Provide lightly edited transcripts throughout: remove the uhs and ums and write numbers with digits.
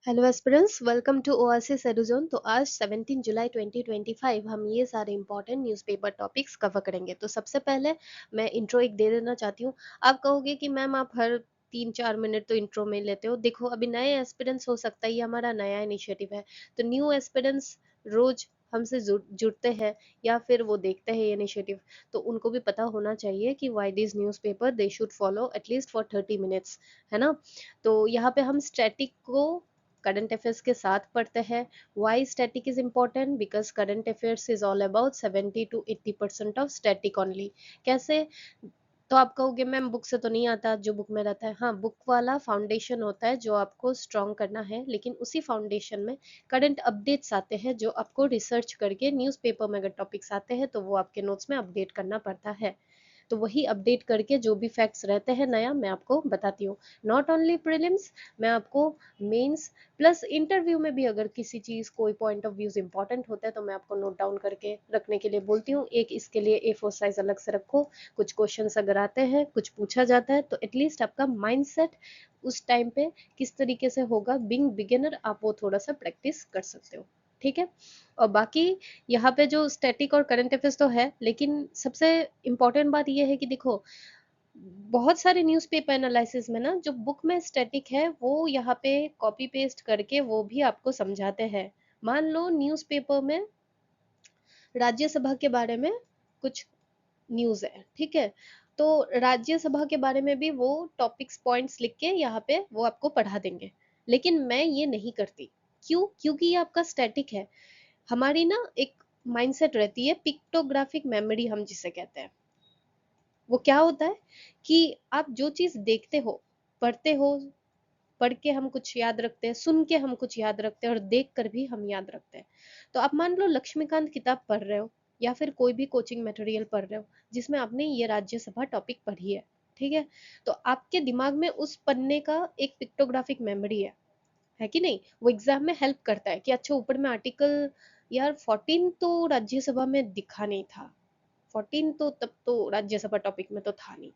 Hello aspirants, welcome to Oasis Eduzone. तो आज 17 जुलाई 2025 हम ये सारे इंपॉर्टेंट न्यूज़पेपर टॉपिक्स कवर करेंगे। तो सबसे पहले मैं इंट्रो एक दे देना चाहती हूँ। आप कहोगे कि मैम आप हर 3-4 मिनट तो इंट्रो में लेते हो। देखो, अभी नए एस्पिरेंट्स, हो सकता है ये हमारा नया इनिशिएटिव है, तो न्यू एस्पिरेंट्स रोज हमसे जुड़ते हैं या फिर वो देखते हैं ये इनिशिएटिव, तो उनको भी पता होना चाहिए कि why this newspaper they should follow at least for 30 minutes, है ना। तो यहाँ पे हम स्टैटिक को करंट अफेयर्स के साथ पढ़ते हैं। Why static is important? Because current affairs is all about 70 to 80% of static only. कैसे? तो आप कहोगे मैम बुक से तो नहीं आता जो बुक में रहता है। हाँ, बुक वाला फाउंडेशन होता है जो आपको स्ट्रॉन्ग करना है, लेकिन उसी फाउंडेशन में करंट अपडेट्स आते हैं जो आपको रिसर्च करके न्यूज़पेपर में अगर टॉपिक्स आते हैं तो वो आपके नोट्स में अपडेट करना पड़ता है। तो वही अपडेट करके जो भी फैक्ट्स रहते हैं नया, मैं आपको बताती हूँ। नॉट ओनली प्रीलिम्स, मैं आपको मेंस प्लस इंटरव्यू में भी अगर किसी चीज़ कोई पॉइंट ऑफ व्यूज इंपॉर्टेंट होता है तो मैं आपको नोट डाउन करके रखने के लिए बोलती हूँ। एक इसके लिए A4 साइज अलग से रखो। कुछ क्वेश्चंस अगर आते हैं, कुछ पूछा जाता है, तो एटलीस्ट आपका माइंडसेट उस टाइम पे किस तरीके से होगा, बीइंग बिगिनर, आप वो थोड़ा सा प्रैक्टिस कर सकते हो। ठीक है। और बाकी यहाँ पे जो स्टैटिक और करंट अफेयर्स तो है, लेकिन सबसे इम्पोर्टेंट बात ये है कि देखो, बहुत सारे न्यूज़पेपर एनालिसिस में ना जो बुक में स्टैटिक है वो यहाँ पे कॉपी पेस्ट करके वो भी आपको समझाते हैं। मान लो न्यूज़पेपर में राज्यसभा के बारे में कुछ न्यूज़ है, ठीक है, तो राज्यसभा के बारे में भी वो टॉपिक्स पॉइंट्स लिख के यहाँ पे वो आपको पढ़ा देंगे। लेकिन मैं ये नहीं करती। क्यों? क्योंकि ये आपका स्टैटिक है। हमारी ना एक माइंडसेट रहती है, पिक्टोग्राफिक मेमोरी हम जिसे कहते हैं। वो क्या होता है कि आप जो चीज देखते हो, पढ़ते हो, पढ़ के हम कुछ याद रखते हैं, सुन के हम कुछ याद रखते हैं और देख कर भी हम याद रखते हैं। तो आप मान लो लक्ष्मीकांत किताब पढ़ रहे हो या फिर कोई भी कोचिंग मटेरियल पढ़ रहे हो जिसमें आपने ये राज्यसभा टॉपिक पढ़ी है, ठीक है, तो आपके दिमाग में उस पन्ने का एक पिक्टोग्राफिक मेमोरी है कि नहीं? वो एग्जाम में हेल्प करता है कि अच्छा ऊपर में आर्टिकल, यार 14 तो राज्यसभा में दिखा नहीं था, 14 तो तब तो राज्यसभा टॉपिक में तो था नहीं।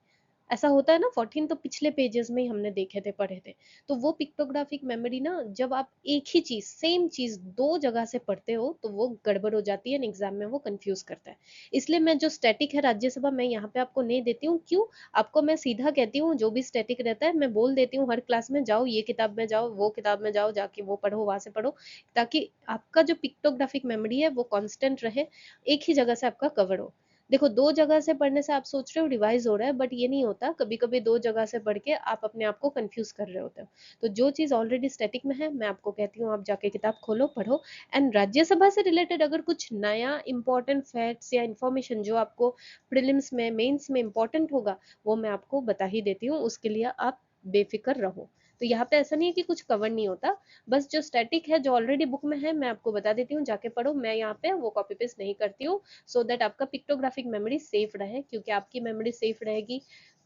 ऐसा होता है ना, 14 तो पिछले पेजेस में ही हमने देखे थे, पढ़े थे। तो वो पिक्टोग्राफिक मेमोरी ना, जब आप एक ही चीज, सेम चीज दो जगह से पढ़ते हो तो वो गड़बड़ हो जाती है, एग्जाम में वो कंफ्यूज करता है। इसलिए मैं जो स्टैटिक है राज्यसभा, मैं यहाँ पे आपको नहीं देती हूँ। क्यों? आपको मैं सीधा कहती हूँ जो भी स्टैटिक रहता है मैं बोल देती हूँ हर क्लास में, जाओ ये किताब में जाओ, वो किताब में जाओ, जाके वो पढ़ो, वहां से पढ़ो, ताकि आपका जो पिक्टोग्राफिक मेमोरी है वो कांस्टेंट रहे, एक ही जगह से आपका कवर हो। देखो, दो जगह से पढ़ने से आप सोच रहे हो रिवाइज हो रहा है, बट ये नहीं होता। कभी कभी दो जगह से पढ़ के आप अपने आप को कंफ्यूज कर रहे होते हो। तो जो चीज ऑलरेडी स्टैटिक में है मैं आपको कहती हूँ आप जाके किताब खोलो, पढ़ो। एंड राज्यसभा से रिलेटेड अगर कुछ नया इंपॉर्टेंट फैक्ट्स या इन्फॉर्मेशन जो आपको प्रीलिम्स में, मेंस में इंपॉर्टेंट होगा, वो मैं आपको बता ही देती हूँ। उसके लिए आप बेफिक्र रहो। तो यहाँ पे ऐसा नहीं है कि कुछ कवर नहीं होता। बस जो स्टैटिक है, जो ऑलरेडी बुक में है, मैं आपको बता देती हूँ, जाके पढ़ो। मैं यहाँ पे वो कॉपी पेस्ट नहीं करती हूँ, सो दैट आपका पिक्टोग्राफिक मेमोरी सेफ रहे। क्योंकि आपकी मेमोरी सेफ रहेगी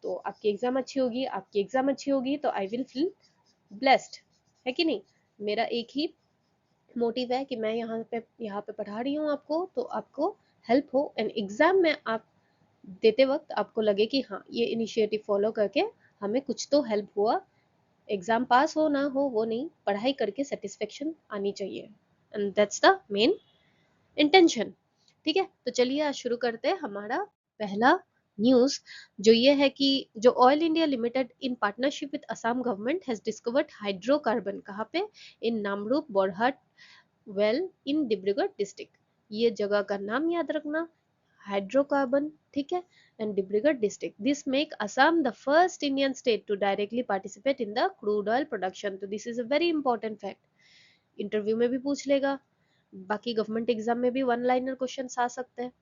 तो आपकी एग्जाम अच्छी होगी, आपकी एग्जाम अच्छी होगी तो आई विल फील ब्लेस्ड, है कि नहीं? मेरा एक ही मोटिव है कि मैं यहाँ पे पढ़ा रही हूँ आपको, तो आपको हेल्प हो, एंड एग्जाम में आप देते वक्त आपको लगे कि हाँ, ये इनिशिएटिव फॉलो करके हमें कुछ तो हेल्प हुआ। एग्जाम पास हो ना हो वो नहीं, पढ़ाई करके सेटिस्फेक्शन आनी चाहिए, and that's the main intention. ठीक है, तो चलिए आज शुरू करते हैं हमारा पहला न्यूज, जो ये है कि जो Oil India Limited in partnership with Assam government has discovered hydrocarbon, कहाँ पे? In Namrup Borhat well in Dibrugarh district. ये जगह का नाम याद रखना, हाइड्रोकार्बन, ठीक है, and Dibrugarh district. This make Assam the first Indian state to directly participate in the crude oil production. तो this is a very important fact, interview में भी पूछ लेगा, बाकी गवर्नमेंट एग्जाम में भी वन लाइनर क्वेश्चन आ सकते हैं।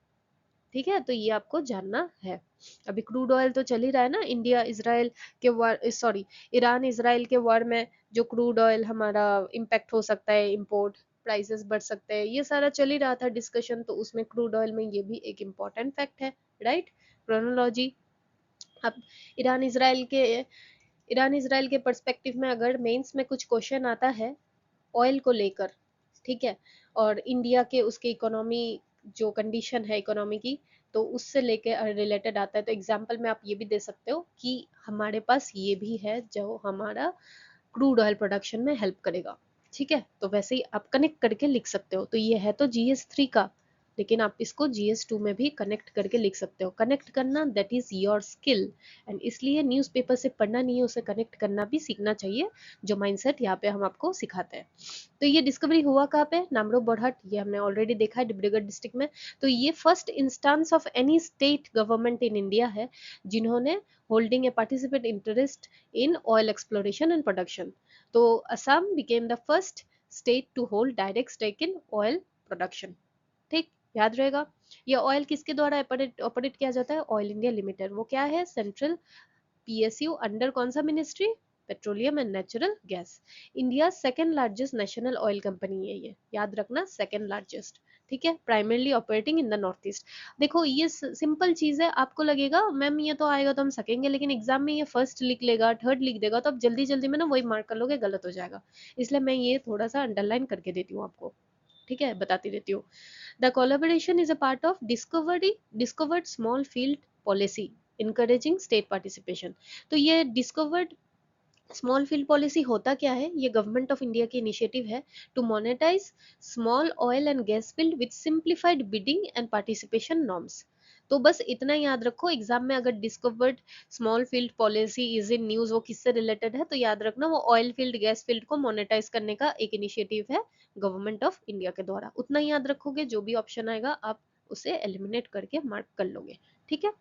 ठीक है, तो ये आपको जानना है। अभी क्रूड ऑयल तो चल ही रहा है ना, इंडिया इजराइल के वार, सॉरी, ईरान इजराइल के वार में जो क्रूड ऑयल हमारा इम्पैक्ट हो सकता है, इंपोर्ट प्राइसेस बढ़ सकते हैं, ये सारा चल ही रहा था डिस्कशन। तो उसमें क्रूड ऑयल में ये भी एक इम्पॉर्टेंट फैक्ट है, राइट? क्रोनोलॉजी। अब ईरान इसराइल के ईरान इसराइल के पर्सपेक्टिव में अगर मेंस में कुछ क्वेश्चन आता है ऑयल को लेकर, ठीक है, और इंडिया के उसके इकोनॉमी, जो कंडीशन है इकोनॉमी की, तो उससे लेके रिलेटेड आता है, तो एग्जाम्पल में आप ये भी दे सकते हो कि हमारे पास ये भी है जो हमारा क्रूड ऑयल प्रोडक्शन में हेल्प करेगा। ठीक है, तो वैसे ही आप कनेक्ट करके लिख सकते हो। तो ये है तो GS3 का, लेकिन आप इसको GS2 में भी कनेक्ट करके लिख सकते हो। कनेक्ट करना that is your skill, and इसलिए न्यूज़पेपर से पढ़ना नहीं है, उसे कनेक्ट करना भी सीखना चाहिए, जो माइंडसेट यहाँ पे हम आपको सिखाते हैं। तो ये डिस्कवरी हुआ कहाँ पे, नामरू बरहट, ये हमने ऑलरेडी देखा है डिब्रूगढ़ डिस्ट्रिक्ट में। तो ये first instance of any state government in India है जिन्होंने holding a participate interest in oil exploration and production. तो Assam became the first state to hold direct stake in oil production. ठीक, याद रहेगा। ये ऑयल किसके द्वारा ऑपरेट किया जाता है, ऑयल इंडिया लिमिटेड। वो क्या है, सेंट्रल PSU अंडर कौन सा ministry, petroleum and natural gas. India second largest national oil company है ये, याद रखना, सेकेंड लार्जेस्ट। ठीक है, primarily operating in the north east. देखो ये सिंपल चीज है, आपको लगेगा मैम ये तो आएगा तो हम सकेंगे, लेकिन एग्जाम में ये फर्स्ट लिख लेगा, थर्ड लिख देगा, तो आप जल्दी जल्दी में ना वही मार्क कर लोगे, गलत हो जाएगा। इसलिए मैं ये थोड़ा सा अंडरलाइन करके देती हूँ आपको, ठीक है, बताती रहती हूँ। The collaboration is a part of discovered small field policy encouraging state participation। तो ये डिस्कवर्ड स्मॉल फील्ड पॉलिसी होता क्या है, ये गवर्नमेंट ऑफ इंडिया की इनिशिएटिव है to monetise small oil and gas field with simplified bidding and participation norms. तो बस इतना याद रखो, एग्जाम में अगर discovered small field policy is in news, वो किससे रिलेटेड है, तो याद रखना वो ऑयल फील्ड गैस फील्ड को मोनेटाइज करने का एक इनिशिएटिव है गवर्नमेंट ऑफ इंडिया के द्वारा। उतना ही याद रखोगे, जो भी ऑप्शन आएगा आप उसे एलिमिनेट करके मार्क कर लोगे। ठीक है,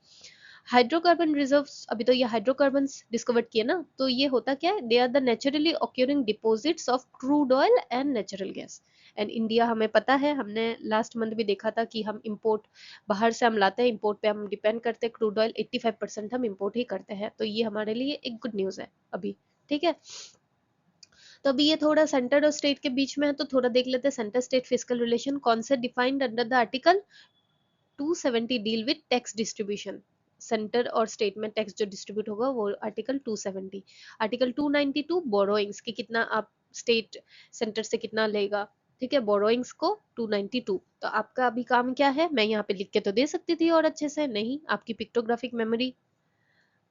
हाइड्रोकार्बन रिजर्व्स, अभी तो ये हाइड्रोकार्बन डिस्कवर्ड किए ना, तो ये होता क्या है, they are the naturally occurring deposits of crude oil and natural gas. And India, हमें पता है, हमने लास्ट मंथ भी देखा था कि हम इंपोर्ट बाहर से हम लाते हैं, इंपोर्ट पे हम डिपेंड करते हैं, क्रूड ऑयल 85% हम इंपोर्ट ही करते हैं, तो ये हमारे लिए एक गुड न्यूज है अभी। ठीक है, तो अभी ये थोड़ा सेंटर और स्टेट के बीच में है, तो थोड़ा देख लेते हैं सेंटर स्टेट फिस्कल रिलेशन कौन से defined under the article 270 deal with tax distribution. Centre और स्टेट में टैक्स जो डिस्ट्रीब्यूट होगा वो आर्टिकल 270। आर्टिकल 292 बोरोइंग्स की कितना आप स्टेट सेंटर से कितना लेगा, ठीक है, बोरोइंग्स को 292। तो आपका अभी काम क्या है, मैं यहाँ पे लिख के तो दे सकती थी और अच्छे से, नहीं, आपकी पिक्टोग्राफिक मेमोरी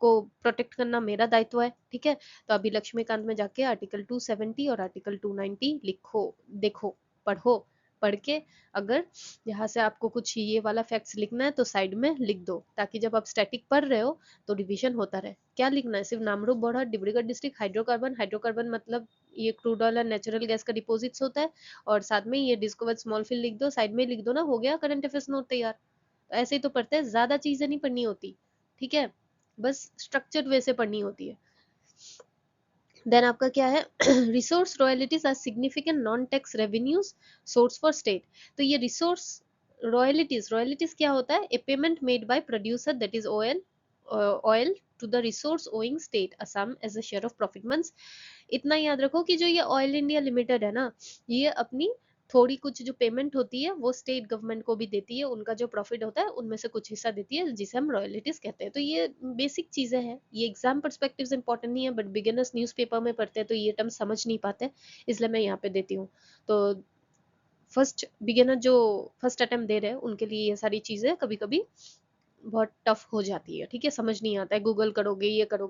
को प्रोटेक्ट करना मेरा दायित्व है। ठीक है, तो अभी लक्ष्मीकांत में जाके आर्टिकल 270 और आर्टिकल 290 लिखो, देखो, पढ़ो, पढ़ के अगर यहाँ से आपको कुछ ये वाला फैक्ट्स लिखना है तो साइड में लिख दो, ताकि जब आप स्टैटिक पढ़ रहे हो तो रिवीजन होता रहे। क्या लिखना है, सिर्फ Namrup Borhat Dibrugarh district hydrocarbon, hydrocarbon मतलब ये क्रूड ऑयल और नेचुरल गैस का डिपोजिट्स होता है, और साथ में ये डिस्कवर्ड स्मॉल फील्ड लिख दो, साइड में लिख दो ना, हो गया करंट अफेयर्स नोट तैयार। तो ऐसे ही तो पढ़ते हैं, ज्यादा चीजें नहीं पढ़नी होती। ठीक है, बस स्ट्रक्चर्ड वे से पढ़नी होती है। देन आपका क्या है, resource royalties are significant non tax revenues source for state. तो ये रिसोर्स रॉयल्टीज, रॉयल्टीज क्या होता है, a payment made by producer that is oil to the resource owing state Assam as a share of profit months. इतना याद रखो कि जो ये ऑयल इंडिया लिमिटेड है ना, ये अपनी थोड़ी कुछ जो पेमेंट होती है वो स्टेट गवर्नमेंट को भी देती है, उनका जो प्रॉफिट होता है उनमें से कुछ हिस्सा देती है, जिसे हम रॉयल्टीज कहते हैं। तो ये बेसिक चीजें हैं, ये एग्जाम परस्पेक्टिव से इंपॉर्टेंट नहीं है, बट बिगिनर्स न्यूज़पेपर में पढ़ते हैं तो ये टर्म समझ नहीं पाते, इसलिए मैं यहाँ पे देती हूँ। तो फर्स्ट बिगिनर जो फर्स्ट अटेम्प्ट दे रहे हैं उनके लिए ये सारी चीजें कभी कभी बहुत टफ हो जाती है। ठीक है, समझ नहीं आता है, गूगल करोगे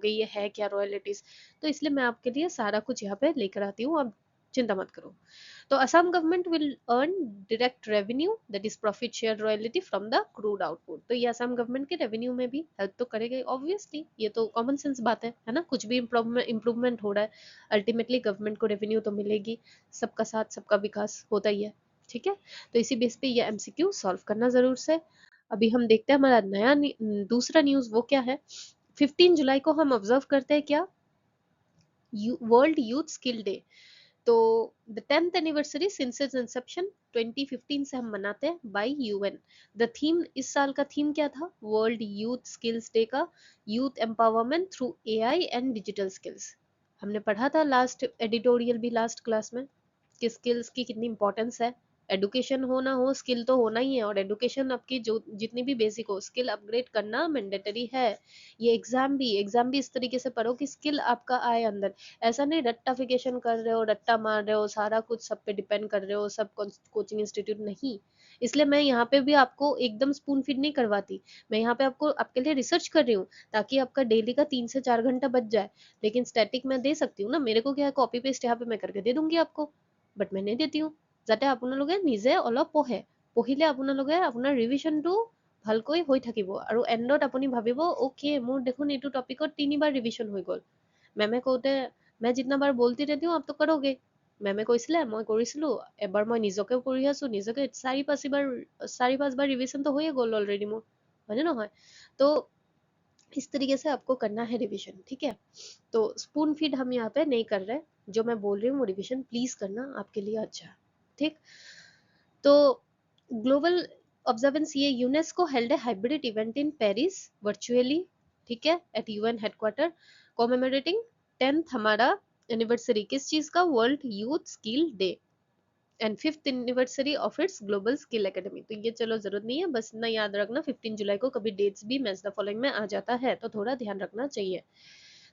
ये है क्या रॉयल्टीज, तो इसलिए मैं आपके लिए सारा कुछ यहाँ पे लेकर आती हूँ, आप चिंता मत करो। तो Assam government will earn direct revenue that is profit share royalty from the crude output. तो ये असम गवर्नमेंट के रेवेन्यू में भी हेल्प तो करेगा ऑब्वियसली, ये तो कॉमन सेंस बात है ना, कुछ भी इंप्रूवमेंट हो रहा है अल्टीमेटली गवर्नमेंट को रेवेन्यू तो मिलेगी, सबका साथ सबका विकास होता ही है। ठीक है, तो इसी बेस पे ये MCQ सॉल्व करना जरूर से। अभी हम देखते हैं हमारा नया दूसरा न्यूज वो क्या है। 15 जुलाई को हम ऑब्जर्व करते हैं क्या, वर्ल्ड यूथ स्किल डे। तो the 10th anniversary since its inception 2015 से हम मनाते हैं बाय UN। द थीम, इस साल का थीम क्या था, वर्ल्ड यूथ स्किल्स डे का, youth empowerment through AI and digital skills. हमने पढ़ा था लास्ट एडिटोरियल भी लास्ट क्लास में कि स्किल्स की कितनी इंपॉर्टेंस है। एडुकेशन हो ना हो, स्किल तो होना ही है, और एडुकेशन आपकी जो जितनी भी बेसिक हो, स्किल अपग्रेड करना मैंडेटरी है। ये एग्जाम भी इस तरीके से पढ़ो कि स्किल आपका आए अंदर, ऐसा नहीं रट्टाफिकेशन कर रहे हो, रट्टा मार रहे हो, सारा कुछ सब पे डिपेंड कर रहे हो, सब कोचिंग इंस्टीट्यूट नहीं। इसलिए मैं यहाँ पे भी आपको एकदम स्पून फीड नहीं करवाती, मैं यहाँ पे आपको आपके लिए रिसर्च कर रही हूँ, ताकि आपका डेली का 3 से 4 घंटा बच जाए। लेकिन स्टैटिक मैं दे सकती हूँ ना, मेरे को क्या है, कॉपी पेस्ट यहाँ पे मैं करके दे दूंगी आपको। বাট মই দি দিওঁ যাতে আপোনালোকে নিজে অলপ পঢ়ে, পঢ়িলে আপোনালোকে আপোনাৰ ৰিভিজনটো ভালকৈ হৈ থাকিব আৰু এণ্ডত আপুনি ভাবিব অ'কে মোৰ দেখোন এইটো টপিকত 3 বাৰ ৰিভিজন হৈ গ'ল। মেমে কওঁতে मैं जितना बार बोलती रहती हूँ आप तो करोगे। মেমে কৈছিলে মই কৰিছিলো, এবাৰ মই নিজকেও কৰি আছো, নিজকে 4-5 বাৰ ৰিভিজন তো হৈয়ে গ'ল অলৰেডি মোৰ, হয়নে নহয়? তো इस तरीके से आपको करना है रिवीजन, ठीक है। तो स्पून फीड हम यहाँ पे नहीं कर रहे, जो मैं बोल रही हूँ वो रिवीजन प्लीज करना, आपके लिए अच्छा है, ठीक। तो ग्लोबल ऑब्जर्वेंस, ये UNESCO held A hybrid event in Paris virtually, ठीक है, एट यूएन हेडक्वार्टर, कॉमेमोरेटिंग 10th हमारा एनिवर्सरी, किस चीज का, world youth skill day and 5th anniversary of its global skill academy. तो ये चलो जरूरत नहीं है, बस इतना याद रखना 15 जुलाई को कभी डेट्स भी मैच द फॉलोइंग में आ जाता है तो थोड़ा ध्यान रखना चाहिए।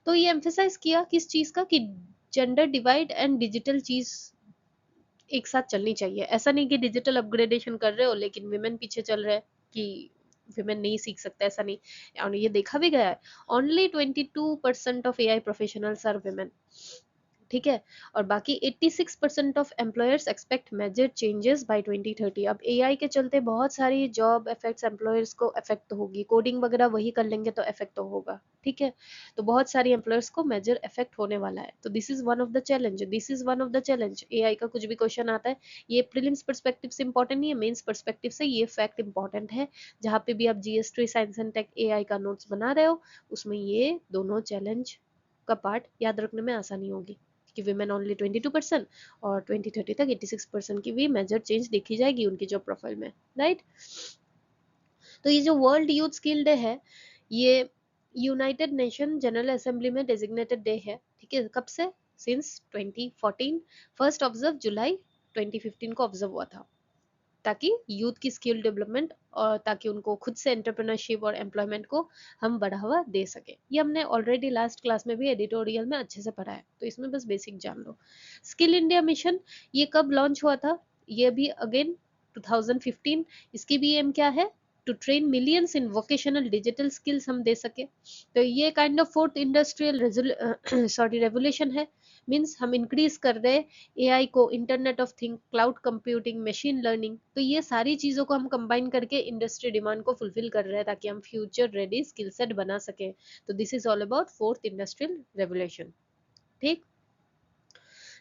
तो ये एम्फेसाइज किया किस चीज का, कि जेंडर डिवाइड एंड डिजिटल चीज एक साथ चलनी चाहिए। ऐसा नहीं कि डिजिटल अपग्रेडेशन कर रहे हो लेकिन विमेन पीछे चल रहे हैं कि विमेन नहीं सीख सकता, ऐसा नहीं। और ये देखा भी गया है, only 22% of AI professionals are women, ठीक है। और बाकी 86% of employers expect major changes by 2030। अब एआई के चलते बहुत सारी जॉब इफेक्ट्स एम्प्लॉयर्स को इफेक्ट तो होगी, कोडिंग वगैरह वही कर लेंगे तो इफेक्ट तो होगा, ठीक है। तो बहुत सारी एम्प्लॉयर्स को मेजर इफेक्ट होने वाला है, तो this is one of the challenge, this is one of the challenge. AI का कुछ भी क्वेश्चन आता है, ये प्रीलिम्स पर्सपेक्टिव से इंपॉर्टेंट नहीं है, मेंस पर्सपेक्टिव से ये फैक्ट इंपॉर्टेंट है। जहाँ पे भी आप GST science and tech AI का नोट्स बना रहे हो उसमें ये दोनों चैलेंज का पार्ट याद रखने में आसानी होगी कि विमेन ओनली 22% और 2030 तक 86% की भी मेजर चेंज देखी जाएगी उनकी जॉब प्रोफाइल में, राइट। तो ये जो वर्ल्ड यूथ स्किल डे है, ये यूनाइटेड नेशन जनरल असेंबली में डेजिग्नेटेड डे है, ठीक है। कब से, सिंस 2014, फर्स्ट ऑब्जर्व जुलाई 2015 को ऑब्जर्व हुआ था, ताकि यूथ की स्किल डेवलपमेंट और ताकि उनको खुद से एंटरप्रेन्योरशिप और एम्प्लॉयमेंट को हम बढ़ावा दे सके। ये हमने ऑलरेडी लास्ट क्लास में भी एडिटोरियल में अच्छे से पढ़ा है, तो इसमें बस बेसिक जान लो। स्किल इंडिया मिशन ये कब लॉन्च हुआ था, ये भी अगेन 2015। इसकी भी एम क्या है, to train millions in vocational digital skills हम दे सके। तो ये kind of fourth industrial sorry revolution है, मीन्स हम इंक्रीज कर रहे हैं एआई को, internet of thing, cloud computing, machine learning, तो ये सारी चीजों को हम कंबाइन करके इंडस्ट्री डिमांड को फुलफिल कर रहे हैं ताकि हम फ्यूचर रेडी स्किल सेट बना सके। तो this is all about fourth industrial revolution, ठीक।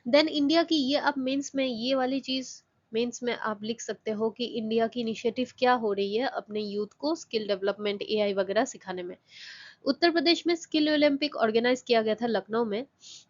देन इंडिया की ये, अब मेंस में ये वाली चीज, मेंस में आप लिख सकते हो कि इंडिया की इनिशिएटिव क्या हो रही है अपने यूथ को स्किल डेवलपमेंट एआई वगैरह सिखाने में। उत्तर प्रदेश में स्किल ओलंपिक ऑर्गेनाइज किया गया था लखनऊ में,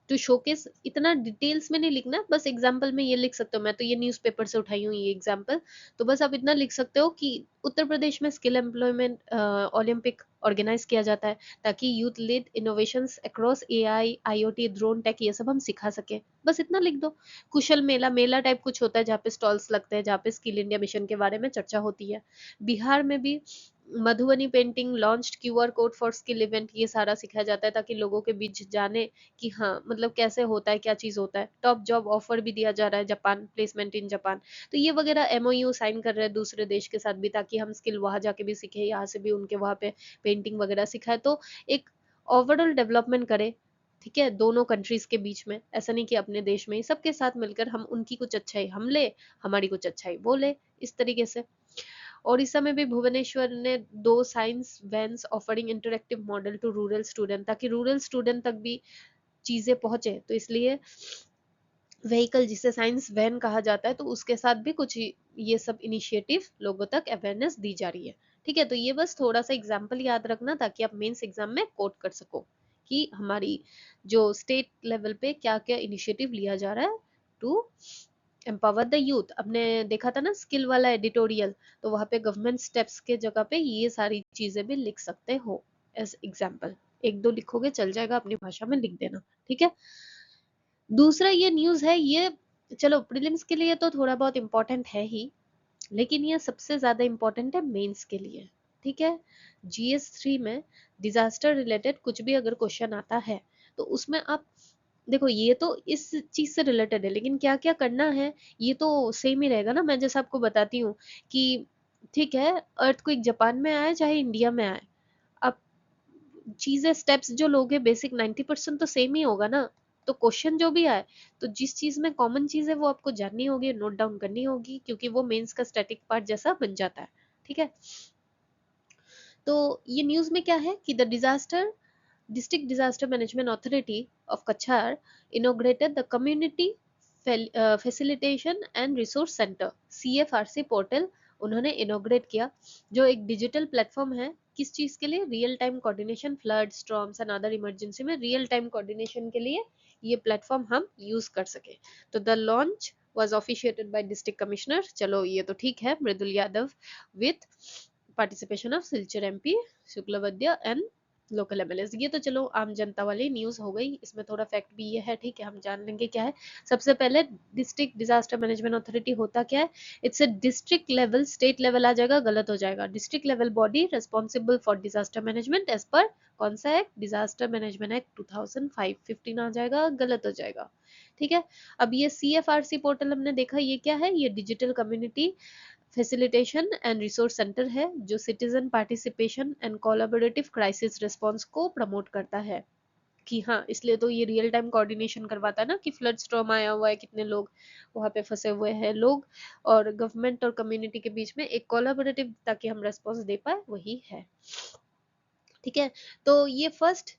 टू शोकेस, इतना डिटेल्स में नहीं लिखना, बस एग्जांपल में ये लिख सकते हो, मैं तो ये न्यूज़पेपर से उठाई हूँ ये एग्जांपल, तो बस आप इतना लिख सकते हो कि उत्तर प्रदेश में स्किल एम्प्लॉयमेंट ओलंपिक ऑर्गेनाइज किया जाता है ताकि youth lead innovations across AI, IOT, drone tech ये सब हम सिखा सके, बस इतना लिख दो। कुशल मेला, मेला टाइप कुछ होता है जहाँ पे स्टॉल्स लगते हैं, जहाँ पे स्किल इंडिया मिशन के बारे में चर्चा होती है। बिहार में भी Madhubani painting launched, QR code for skill event, ये सारा सिखाया जाता है ताकि लोगों के बीच जाने कि हाँ मतलब कैसे होता है, क्या चीज होता है। टॉप जॉब ऑफर भी दिया जा रहा है, जापान, प्लेसमेंट इन जापान, तो ये वगैरह एमओयू साइन कर रहे हैं दूसरे देश के साथ भी ताकि हम स्किल वहां जाके भी सीखे, यहाँ से भी उनके वहां पे पेंटिंग वगैरह सिखाए, तो एक ओवरऑल डेवलपमेंट करे, ठीक है, दोनों कंट्रीज के बीच में। ऐसा नहीं कि अपने देश में ही, सबके साथ मिलकर हम उनकी कुछ अच्छाई हम ले, हमारी कुछ अच्छाई वो ले, इस तरीके से। ओडिशा में भी भुवनेश्वर ने 2 science vans offering interactive model to rural student, ताकि रूरल स्टूडेंट तक भी चीजें पहुंचे, तो इसलिए व्हीकल जिसे साइंस वैन कहा जाता है, तो उसके साथ भी कुछ ये सब इनिशिएटिव लोगों तक अवेयरनेस दी जा रही है, ठीक है। तो ये बस थोड़ा सा एग्जाम्पल याद रखना ताकि आप मेंस एग्जाम में कोट कर सको कि हमारी जो स्टेट लेवल पे क्या क्या इनिशिएटिव लिया जा रहा है टू एम्पावर द यूथ। हमने देखा था ना स्किल वाला एडिटोरियल, तो वहां पे गवर्नमेंट स्टेप्स के जगह पे ये सारी चीजें भी लिख सकते हो एज एग्जाम्पल, एक दो लिखोगे चल जाएगा, अपनी भाषा में लिख देना, ठीक है। दूसरा ये न्यूज है, ये चलो प्रीलिम्स के लिए तो थोड़ा बहुत इंपॉर्टेंट है ही, लेकिन ये सबसे ज्यादा इंपॉर्टेंट है मेंस के लिए, ठीक है। जीएस 3 में डिजास्टर रिलेटेड कुछ भी अगर क्वेश्चन आता है तो उसमें आप देखो, ये तो इस चीज से रिलेटेड है, लेकिन क्या क्या करना है ये तो सेम ही रहेगा ना। मैं जैसे आपको बताती हूँ कि ठीक है, अर्थक्वेक जापान में आए चाहे इंडिया में आए, अब चीजें स्टेप्स जो लोगे बेसिक 90% तो सेम ही होगा ना। तो क्वेश्चन जो भी आए, तो जिस चीज में कॉमन चीज है वो आपको जाननी होगी, नोट डाउन करनी होगी, क्योंकि वो मेंस का स्टैटिक पार्ट जैसा बन जाता है। ठीक है, तो ये न्यूज में क्या है कि the disaster District Disaster Management Authority of Kachar inaugurated the Community Facilitation and Resource Center CFRC portal उन्होंने इनोग्रेट किया, जो एक डिजिटल प्लेटफॉर्म है किस चीज के लिए, real time coordination, flood, storms and other emergency में रियल टाइम कोऑर्डिनेशन के लिए ये प्लेटफॉर्म हम यूज कर सके। तो the launch was officiated by district commissioner, चलो ये तो ठीक है, Mridul Yadav, with participation of Silchar MP Shuklabaidya and local MLAs. ये तो चलो आम जनता वाली न्यूज हो गई, इसमें थोड़ा फैक्ट भी ये है, ठीक है, हम जान लेंगे क्या है। सबसे पहले डिस्ट्रिक्ट डिजास्टर मैनेजमेंट अथॉरिटी होता क्या है, it's a district level, state level आ जाएगा, गलत हो जाएगा, district level body responsible for disaster management as per कौन सा एक्ट, डिजास्टर मैनेजमेंट एक्ट 2005, 15 आ जाएगा, गलत हो जाएगा। ठीक है, अब ये CFRC पोर्टल हमने देखा, ये क्या है, ये digital community facilitation and resource centre है जो citizen participation and collaborative crisis response को प्रमोट करता है। कि हाँ, इसलिए तो ये रियल टाइम कोऑर्डिनेशन करवाता है ना, कि फ्लड स्टॉर्म आया हुआ है, कितने लोग वहां पे फंसे हुए हैं लोग, और गवर्नमेंट और कम्युनिटी के बीच में एक कोलैबोरेटिव, ताकि हम रेस्पॉन्स दे पाए, वही है। ठीक है, तो ये फर्स्ट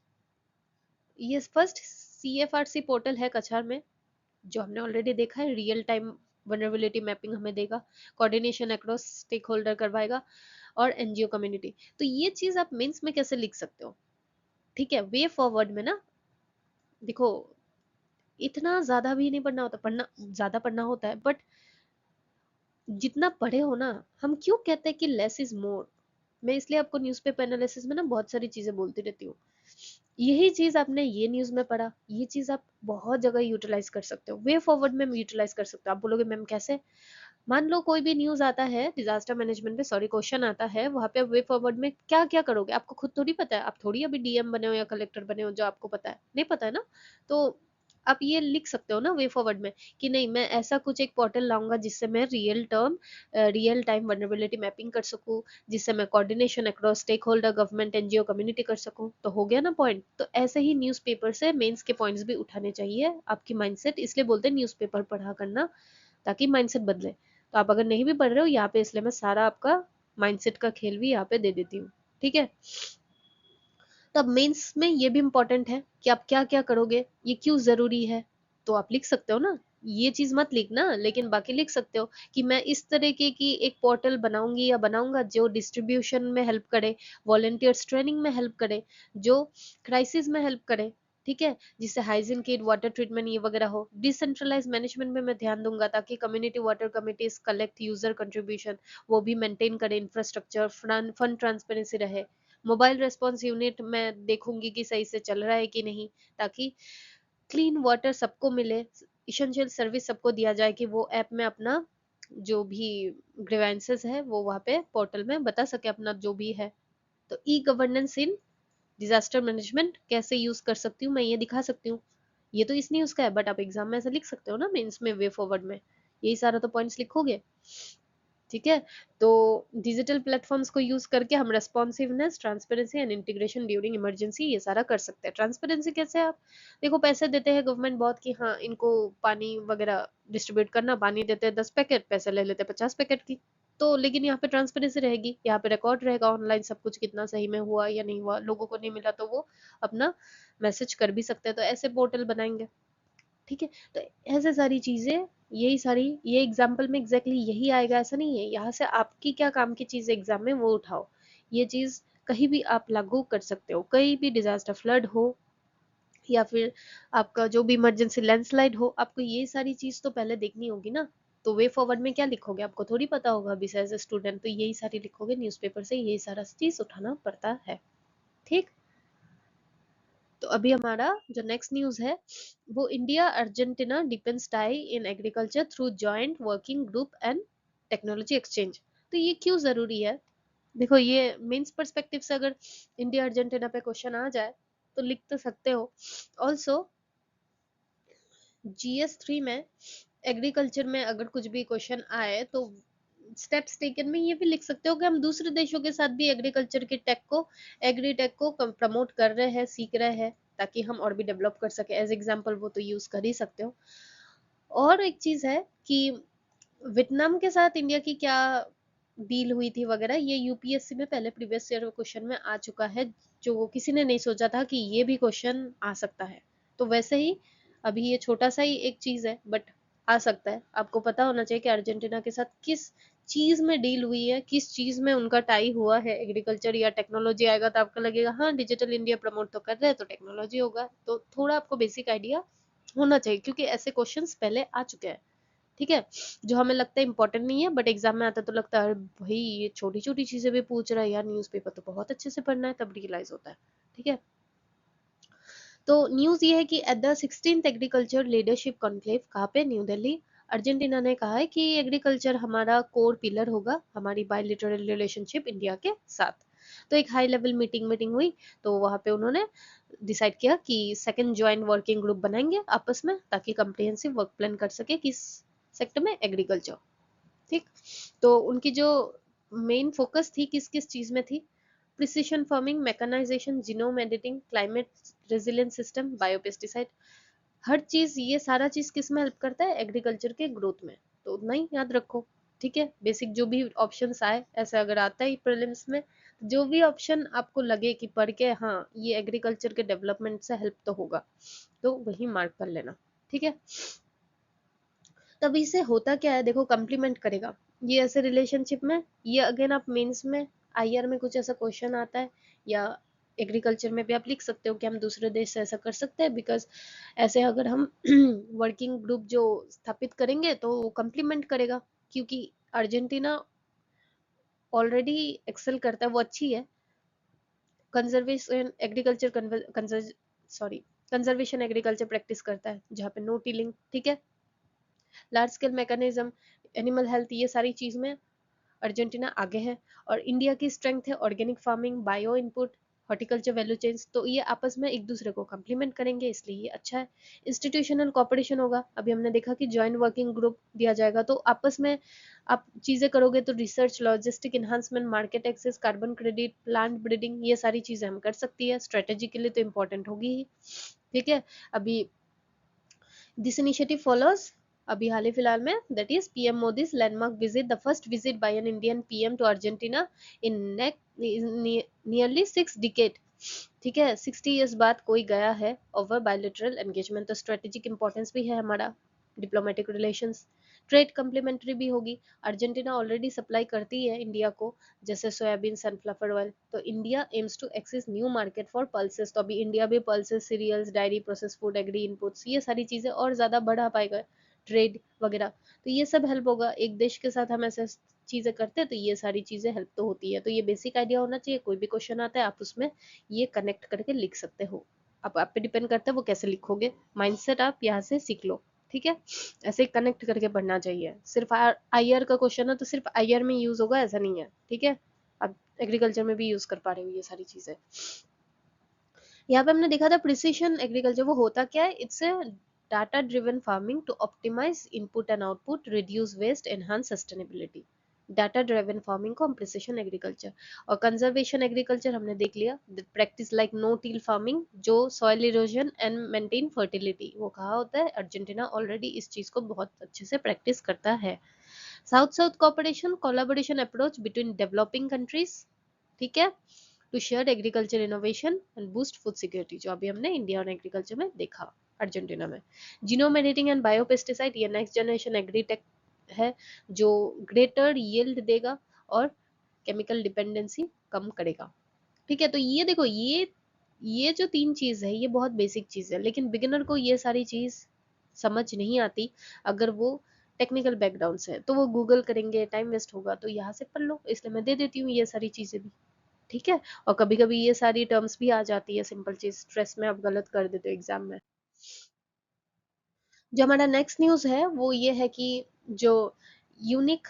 CFRC पोर्टल है कछार में, जो हमने ऑलरेडी देखा है, रियल टाइम वनरेबिलिटी मैपिंग हमें देगा, कोऑर्डिनेशन अक्रॉस स्टेक होल्डर करवाएगा, और एनजीओ कम्युनिटी। तो ये चीज आप मेंस में कैसे लिख सकते हो, ठीक है, वे फॉरवर्ड में ना, देखो इतना ज्यादा भी नहीं पढ़ना होता, पढ़ना ज्यादा पढ़ना होता है, बट जितना पढ़े हो ना, हम क्यों कहते हैं कि लेस इज मोर, मैं इसलिए आपको न्यूज़पेपर एनालिसिस में ना बहुत सारी चीजें बोलती रहती हूँ। यही चीज आपने ये न्यूज में पढ़ा, ये चीज आप बहुत जगह यूटिलाइज कर सकते हो, वे फॉरवर्ड में यूटिलाइज कर सकते हो। आप बोलोगे मैम कैसे, मान लो कोई भी न्यूज आता है डिजास्टर मैनेजमेंट में, सॉरी क्वेश्चन आता है, वहां पे वे फॉरवर्ड में क्या क्या करोगे, आपको खुद थोड़ी पता है, आप थोड़ी अभी डीएम बने हो या कलेक्टर बने हो जो आपको पता है, नहीं पता है ना। तो आप ये लिख सकते हो ना वे फॉरवर्ड में, कि नहीं मैं ऐसा कुछ एक पोर्टल लाऊंगा जिससे मैं रियल टाइम वनरेबिलिटी मैपिंग कर सकूं, जिससे मैं coordination across stakeholder, government, NGO, community कर सकूं, तो हो गया ना पॉइंट। तो ऐसे ही न्यूज़पेपर से मेंस के पॉइंट्स भी उठाने चाहिए, आपकी माइंडसेट, इसलिए बोलते हैं न्यूज़पेपर पढ़ा करना, ताकि माइंडसेट बदले। तो आप अगर नहीं भी पढ़ रहे हो यहाँ पे, इसलिए मैं सारा आपका माइंडसेट का खेल भी यहाँ पे दे देती हूँ। ठीक है, तो अब मेंस में ये भी इंपॉर्टेंट है कि आप क्या क्या करोगे, ये क्यों जरूरी है, तो आप लिख सकते हो ना, ये चीज मत लिखना, लेकिन बाकी लिख सकते हो कि मैं इस तरीके की एक पोर्टल बनाऊंगी या बनाऊंगा जो डिस्ट्रीब्यूशन में हेल्प करे, वॉलंटियर्स ट्रेनिंग में हेल्प करे, जो क्राइसिस में हेल्प करे, ठीक है, जिससे हाइजीन किट, वाटर ट्रीटमेंट ये वगैरह हो। डिसेंट्रलाइज मैनेजमेंट में मैं ध्यान दूंगा, ताकि community water committees collect user contribution, वो भी मेंटेन करे, इंफ्रास्ट्रक्चर, फंड ट्रांसपेरेंसी रहे। मोबाइल रेस्पॉन्स यूनिट मैं देखूंगी कि सही से चल रहा है कि नहीं, ताकि क्लीन वाटर सबको मिले, इसेंशियल सर्विस सबको दिया जाए, कि वो ऐप में अपना जो भी ग्रीवेंसेस है वो वहाँ पे पोर्टल में बता सके अपना जो भी है। तो e governance in disaster management कैसे यूज कर सकती हूँ मैं, ये दिखा सकती हूँ। ये तो इस न्यूज का है, बट आप एग्जाम में ऐसा लिख सकते हो ना, मेंस में वे फॉरवर्ड में यही सारा तो पॉइंट्स लिखोगे। ठीक है, तो डिजिटल प्लेटफॉर्म्स को यूज करके हम responsiveness, transparency and integration during emergency ये सारा कर सकते हैं। ट्रांसपेरेंसी कैसे, आप देखो पैसे देते हैं गवर्नमेंट बहुत, कि हाँ इनको पानी वगैरह डिस्ट्रीब्यूट करना, पानी देते हैं 10 पैकेट, पैसे ले लेते हैं 50 पैकेट की, तो लेकिन यहाँ पे ट्रांसपेरेंसी रहेगी, यहाँ पे रिकॉर्ड रहेगा ऑनलाइन सब कुछ, कितना सही में हुआ या नहीं हुआ, लोगों को नहीं मिला तो वो अपना मैसेज कर भी सकते हैं, तो ऐसे पोर्टल बनाएंगे। ठीक है, तो ऐसे सारी चीजें, यही सारी, ये एग्जाम्पल में एग्जैक्टली यही आएगा ऐसा नहीं है, यहाँ से आपकी क्या काम की चीज एग्जाम में वो उठाओ, ये चीज कहीं भी आप लागू कर सकते हो, कहीं भी डिजास्टर, फ्लड हो या फिर आपका जो भी इमरजेंसी लैंडस्लाइड हो, आपको ये सारी चीज तो पहले देखनी होगी ना। तो वे फॉरवर्ड में क्या लिखोगे, आपको थोड़ी पता होगा अभी एज ए स्टूडेंट, तो यही सारी लिखोगे, न्यूज़पेपर से यही सारा चीज उठाना पड़ता है। ठीक, तो अभी हमारा जो नेक्स्ट न्यूज है वो India Argentina defence tie in agriculture through joint working group and technology exchange. तो ये क्यों जरूरी है, देखो ये मेंस पर्सपेक्टिव से अगर इंडिया अर्जेंटीना पे क्वेश्चन आ जाए तो लिख तो सकते हो। ऑल्सो GS3 में एग्रीकल्चर में अगर कुछ भी क्वेश्चन आए तो स्टेप्स टेकन में ये भी लिख सकते हो कि हम दूसरे देशों के साथ भी एग्रीकल्चर की टेक को, एग्री टेक को प्रमोट कर रहे हैं, सीख रहे हैं, ताकि हम और भी डेवलप कर सके। एज एग्जाम्पल वो तो यूज कर ही सकते हो। और एक चीज है कि वियतनाम के साथ इंडिया की क्या डील हुई थी वगैरह, ये यूपीएससी में पहले प्रीवियस ईयर क्वेश्चन में आ चुका है, जो किसी ने नहीं सोचा था कि ये भी क्वेश्चन आ सकता है। तो वैसे ही अभी ये छोटा सा ही एक चीज है, बट आ सकता है। आपको पता होना चाहिए कि अर्जेंटीना के साथ किस चीज में डील हुई है, किस चीज में उनका टाई हुआ है। एग्रीकल्चर या टेक्नोलॉजी आएगा तो आपको लगेगा हाँ डिजिटल इंडिया प्रमोट तो कर रहे हैं तो टेक्नोलॉजी होगा, तो थोड़ा आपको बेसिक आइडिया होना चाहिए, क्योंकि ऐसे क्वेश्चंस पहले आ चुके हैं। ठीक है, जो हमें लगता है इंपॉर्टेंट नहीं है बट एग्जाम में आता है तो लगता है अरे भाई ये छोटी छोटी चीजें भी पूछ रहा है यार, न्यूज़पेपर तो बहुत अच्छे से पढ़ना है, तब रियलाइज होता है। ठीक है, तो न्यूज ये है कि at the 16th agriculture leadership conclave, कहाँ पे, न्यू दिल्ली, अर्जेंटीना ने कहा है कि एग्रीकल्चर हमारा कोर पिलर होगा हमारी बायलैटरल रिलेशनशिप इंडिया के साथ। तो एक हाई लेवल मीटिंग हुई, तो वहां पे उन्होंने डिसाइड किया कि सेकंड ज्वाइंट वर्किंग ग्रुप बनाएंगे आपस में, ताकि कम्प्रिहेंसिव वर्क प्लान कर सके किस सेक्टर में, एग्रीकल्चर। ठीक, तो उनकी जो मेन फोकस थी किस किस चीज में थी, precision farming, mechanisation, genome editing, climate resilient system, biopesticide, हर चीज, ये सारा चीज किस में हेल्प करता है, एग्रीकल्चर के ग्रोथ में। तो उतना ही याद रखो। ठीक है, बेसिक जो भी ऑप्शंस आए, ऐसे अगर आता है प्रीलिम्स में, जो भी ऑप्शन आपको लगे कि पढ़ के हाँ ये एग्रीकल्चर के डेवलपमेंट से हेल्प तो होगा, तो वही मार्क कर लेना। ठीक है, तब इसे होता क्या है, देखो कम्प्लीमेंट करेगा ये ऐसे रिलेशनशिप में। ये अगेन आप मेंस में, आईआर में कुछ ऐसा क्वेश्चन आता है, या एग्रीकल्चर में भी आप लिख सकते हो कि हम दूसरे देश से ऐसा कर सकते हैं, बिकॉज ऐसे अगर हम वर्किंग ग्रुप जो स्थापित करेंगे तो वो कम्प्लीमेंट करेगा, क्योंकि अर्जेंटीना ऑलरेडी एक्सेल करता है, वो अच्छी है conservation agriculture, sorry conservation agriculture practice करता है, जहाँ पे नो टिलिंग। ठीक है, large scale mechanism, animal health, ये सारी चीज में अर्जेंटीना आगे है। और इंडिया की स्ट्रेंथ है organic farming, bio input, horticulture value chains, तो ये आपस में एक दूसरे को कम्प्लीमेंट करेंगे, इसलिए ये अच्छा है। इंस्टीट्यूशनल कॉपरेशन होगा, अभी हमने देखा कि ज्वाइंट वर्किंग ग्रुप दिया जाएगा, तो आपस में आप चीजें करोगे तो research, logistic enhancement, market access, carbon credit, plant breeding, ये सारी चीजें हम कर सकती है। स्ट्रेटेजी के लिए तो इम्पोर्टेंट होगी ही। ठीक है, अभी दिस इनिशिएटिव फॉलोज, अभी हाल ही फिलहाल में, that is PM Modi's landmark visit, the first visit by an Indian PM to Argentina in nearly 6 decade. ठीक है, 60 ईयर्स बाद कोई गया है ओवर बायोलिटरल एंगेजमेंट, तो स्ट्रेटेजिक इंपॉर्टेंस भी है हमारा डिप्लोमेटिक रिलेशंस। ट्रेड कम्प्लीमेंट्री भी होगी, अर्जेंटीना ऑलरेडी सप्लाई करती है इंडिया को, जैसे सोयाबीन, सनफ्लावर ऑयल, तो India aims to access new market for pulses, तो अभी इंडिया भी pulses, cereals, dairy, process food, agri inputs, ये सारी चीजें और ज्यादा बढ़ा पाएगा, ट्रेड वगैरह। तो ये सब हेल्प होगा, एक देश के साथ हम ऐसे चीजें करते हैं तो ये सारी चीजें हेल्प तो होती है। तो ये बेसिक आइडिया होना चाहिए, कोई भी क्वेश्चन आता है आप उसमें ये कनेक्ट करके लिख सकते हो। अब आप पे डिपेंड करता है वो कैसे लिखोगे, माइंडसेट आप यहाँ से सीख लो। ठीक है, ऐसे कनेक्ट करके पढ़ना चाहिए। सिर्फ आईआर का क्वेश्चन है तो सिर्फ आईआर में यूज होगा ऐसा नहीं है। ठीक है, आप एग्रीकल्चर में भी यूज कर पा रहे हो ये सारी चीजें। यहाँ पे हमने देखा था प्रिसिशन एग्रीकल्चर, वो होता क्या है, it's a data driven farming to optimise input and output, reduce waste, enhance sustainability. Data driven farming को हम प्रिसिशन एग्रीकल्चर, और कंजर्वेशन एग्रीकल्चर हमने देख लिया, practice like no till farming जो soil erosion and maintain fertility, वो कहा होता है, अर्जेंटीना ऑलरेडी इस चीज को बहुत अच्छे से प्रैक्टिस करता है। South South cooperation, collaboration approach between developing countries. ठीक है, to share agriculture innovation and boost food security, जो अभी हमने इंडिया और एग्रीकल्चर में देखा अर्जेंटीना में। जीनोम एडिटिंग एंड बायोपेस्टिसाइड, ये नेक्स्ट जनरेशन एग्रीटेक है, जो ग्रेटर यील्ड देगा और केमिकल डिपेंडेंसी कम करेगा। ठीक है, तो ये देखो, ये जो 3 चीज है ये बहुत बेसिक चीज है, लेकिन बिगिनर को ये सारी चीज समझ नहीं आती। अगर वो टेक्निकल बैकग्राउंड से है तो वो गूगल करेंगे, टाइम वेस्ट होगा, तो यहाँ से पढ़ लो, इसलिए मैं दे देती हूँ ये सारी चीजें भी। ठीक है, और कभी कभी ये सारी टर्म्स भी आ जाती है, सिंपल चीज स्ट्रेस में आप गलत कर देते हो एग्जाम में। जो हमारा नेक्स्ट न्यूज है वो ये है कि जो unique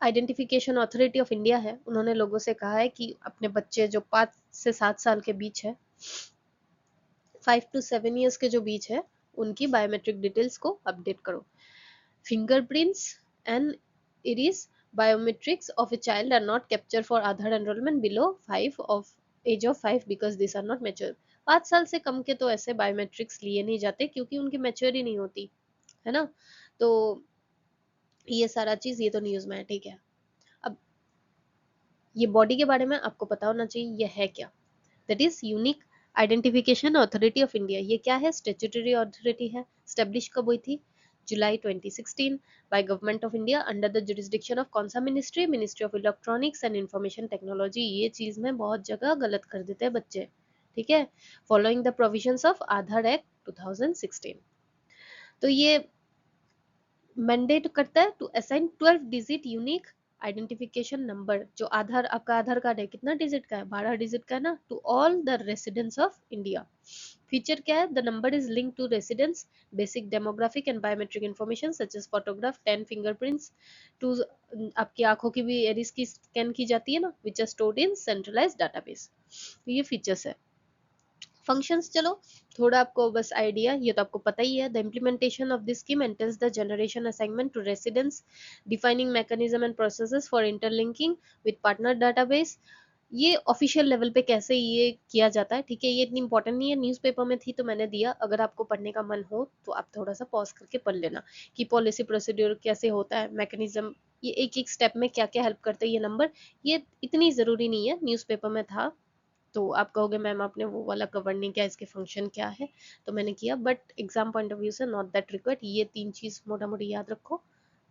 identification authority of India है, उन्होंने लोगों से कहा है कि अपने बच्चे जो 5 से 7 साल के बीच है, 5 to 7 years के जो बीच है, उनकी बायोमेट्रिक डिटेल्स को अपडेट करो। Fingerprints and iris biometrics of a child are not captured for Aadhaar enrollment below 5 of age of 5 because these are not mature. 5 साल से कम के तो ऐसे बायोमेट्रिक्स लिए नहीं जाते क्योंकि उनकी मैच्योर ही नहीं होती, है ना? तो ये सारा चीज़ ये तो न्यूज़ में है, ठीक है। अब ये बॉडी के बारे में आपको पता होना चाहिए ये है क्या। That is unique identification authority of India. ये क्या है? स्टेट्यूटरी अथॉरिटी है। स्टेब्लिश कब हुई थी? जुलाई 2016 by government of India under the jurisdiction of कौन सा ministry? Ministry of electronics and information technology. ये चीज में बहुत जगह गलत कर देते हैं बच्चे, ठीक है। Following the provisions of Aadhaar act 2016। तो ये मैंडेट करता है to assign 12 digit unique identification number. जो आधार, आपका आधार कार्ड है कितना डिजिट का है? 12 डिजिट का है ना, to all the residents of India. Feature क्या है? The number is link to residence basic demographic and biometric information such as photograph, 10 fingerprints, two आपकी आंखों की भी एरिस की स्कैन की जाती है ना, which are stored in centralised database. तो ये फीचर्स है। फंक्शंस, चलो थोड़ा आपको बस आइडिया, ये तो आपको पता ही है। The implementation of this scheme entails the generation assignment to residents, defining mechanism and processes for interlinking with partner database. ये ऑफिशियल लेवल पे कैसे ये किया जाता है, ठीक है। ये इतनी इंपॉर्टेंट नहीं है, न्यूज़पेपर में थी तो मैंने दिया। अगर आपको पढ़ने का मन हो तो आप थोड़ा सा पॉज करके पढ़ लेना कि पॉलिसी प्रोसीड्यूर कैसे होता है, मैकेनिज्म, ये एक एक स्टेप में क्या क्या हेल्प करते हैं ये नंबर। ये इतनी जरूरी नहीं है, न्यूज़पेपर में था। तो आप कहोगे मैम आपने वो वाला कवर नहीं किया, इसके फंक्शन क्या है, तो मैंने किया, but exam point of view से नॉट दैट रिक्वायर्ड। ये 3 चीज मोटा मोटी याद रखो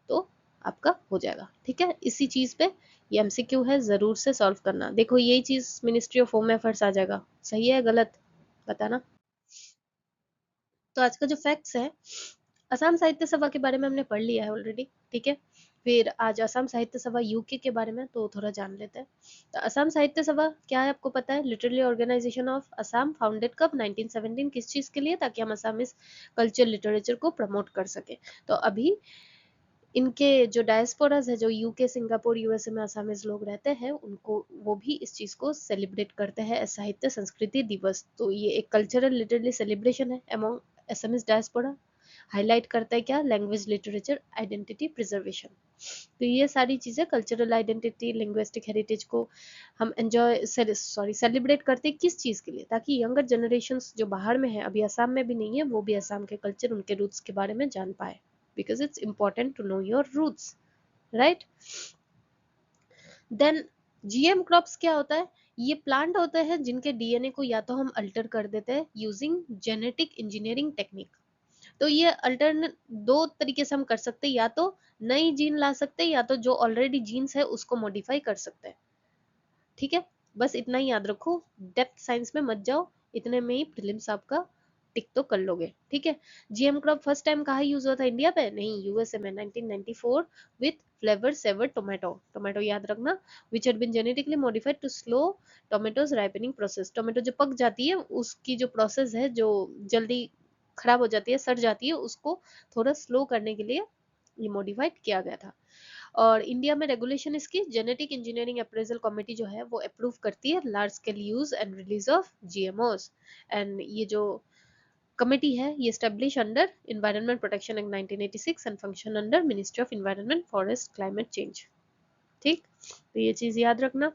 तो आपका हो जाएगा, ठीक है। इसी चीज पे ये एमसीक्यू है, जरूर से सॉल्व करना। देखो यही चीज मिनिस्ट्री ऑफ होम अफेयर्स आ जाएगा, सही है गलत बताना। तो आज का जो फैक्ट्स है, असम साहित्य सभा के बारे में हमने पढ़ लिया है ऑलरेडी, ठीक है। फिर आज असम साहित्य सभा यूके के बारे में तो थोड़ा जान लेते हैं। तो असम साहित्य सभा क्या है आपको पता है? Literary organisation of Assam, founded कब? 1917। किस चीज के लिए? ताकि हम असमीज कल्चर लिटरेचर को प्रमोट कर सके। तो अभी इनके जो डायस्पोराज है, जो यूके, सिंगापुर, यूएसए में असमीज लोग रहते हैं, उनको वो भी इस चीज को सेलिब्रेट करते हैं साहित्य संस्कृति दिवस। तो ये एक कल्चरल लिटरली सेलिब्रेशन है अमोंग असमीज डायस्पोरा। हाईलाइट करता है क्या? Language, literature, identity preservation. तो ये सारी चीजें कल्चरल आइडेंटिटी, लिंग्विस्टिक हेरिटेज को हम एंजॉय सॉरी सेलिब्रेट करते हैं। किस चीज के लिए? ताकि यंगर जनरेशन जो बाहर में है, अभी असम में भी नहीं है, वो भी असम के कल्चर, उनके रूट्स के बारे में जान पाए। Because it's important to know your roots, right? Then GM crops क्या होता है? ये प्लांट होते हैं जिनके डीएनए को या तो हम अल्टर कर देते हैं यूजिंग जेनेटिक इंजीनियरिंग टेक्निक। तो ये अल्टरनेट दो तरीके से हम कर सकते हैं, या तो नई जीन ला सकते हैं, या तो जो ऑलरेडी जीन्स है उसको मॉडिफाई कर सकते हैं, ठीक है। बस इतना ही याद रखो, डेप्थ साइंस में मत जाओ, इतने में ही प्रीलिम्स आपका टिक तो कर लोगे, ठीक है। जीएम क्रॉप फर्स्ट टाइम कहाँ यूज हुआ था? इंडिया पे नहीं, यूएसए में 1994 with flavour saver tomato. Tomato याद रखना, विच had been genetically modified to slow tomatoes ripening process। Tomato जो पक जाती है उसकी जो प्रोसेस है, जो जल्दी खराब हो जाती है, सड़ जाती है, उसको थोड़ा स्लो करने के लिए ये मॉडिफाइड किया गया था। और इंडिया में रेगुलेशन इसकी जेनेटिक इंजीनियरिंग अप्रेजल कमेटी जो है वो अप्रूव करती है large scale use and release of GMOs. And ये जो कमेटी है ये establish under environment protection act 1986 and function under ministry of environment, forest, climate change, ठीक। तो ये चीज याद रखना,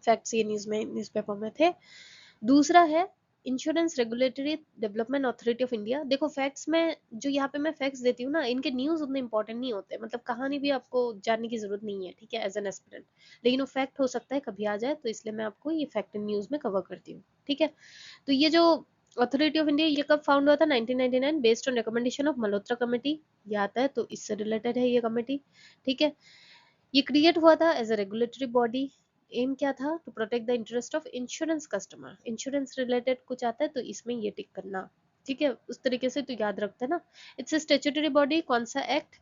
फैक्ट्स ये न्यूज़पेपर में थे। दूसरा है insurance regulatory development authority of India. देखो फैक्ट्स में जो यहाँ पे मैं फैक्ट्स देती हूँ ना, इनके न्यूज उतने इंपॉर्टेंट नहीं होते, मतलब कहानी भी आपको जानने की जरूरत नहीं है, ठीक है, एज एन एस्पिरेंट। लेकिन वो फैक्ट हो सकता है कभी आ जाए, तो इसलिए मैं आपको ये फैक्ट न्यूज में कवर करती हूँ, ठीक है। तो ये जो अथॉरिटी ऑफ इंडिया ये कब फाउंड हुआ था? 1999 based on recommendation of Malhotra committee. ये आता है तो इससे रिलेटेड है ये कमेटी, ठीक है। ये क्रिएट हुआ था as a regulatory body. Aim क्या था? To protect the interest of insurance customer. Insurance related कुछ आता है तो इसमें ये टिक करना, ठीक है। उस तरीके से तो याद रखते हैं ना। इट्स अ स्टैट्यूटरी बॉडी, कौन सा act?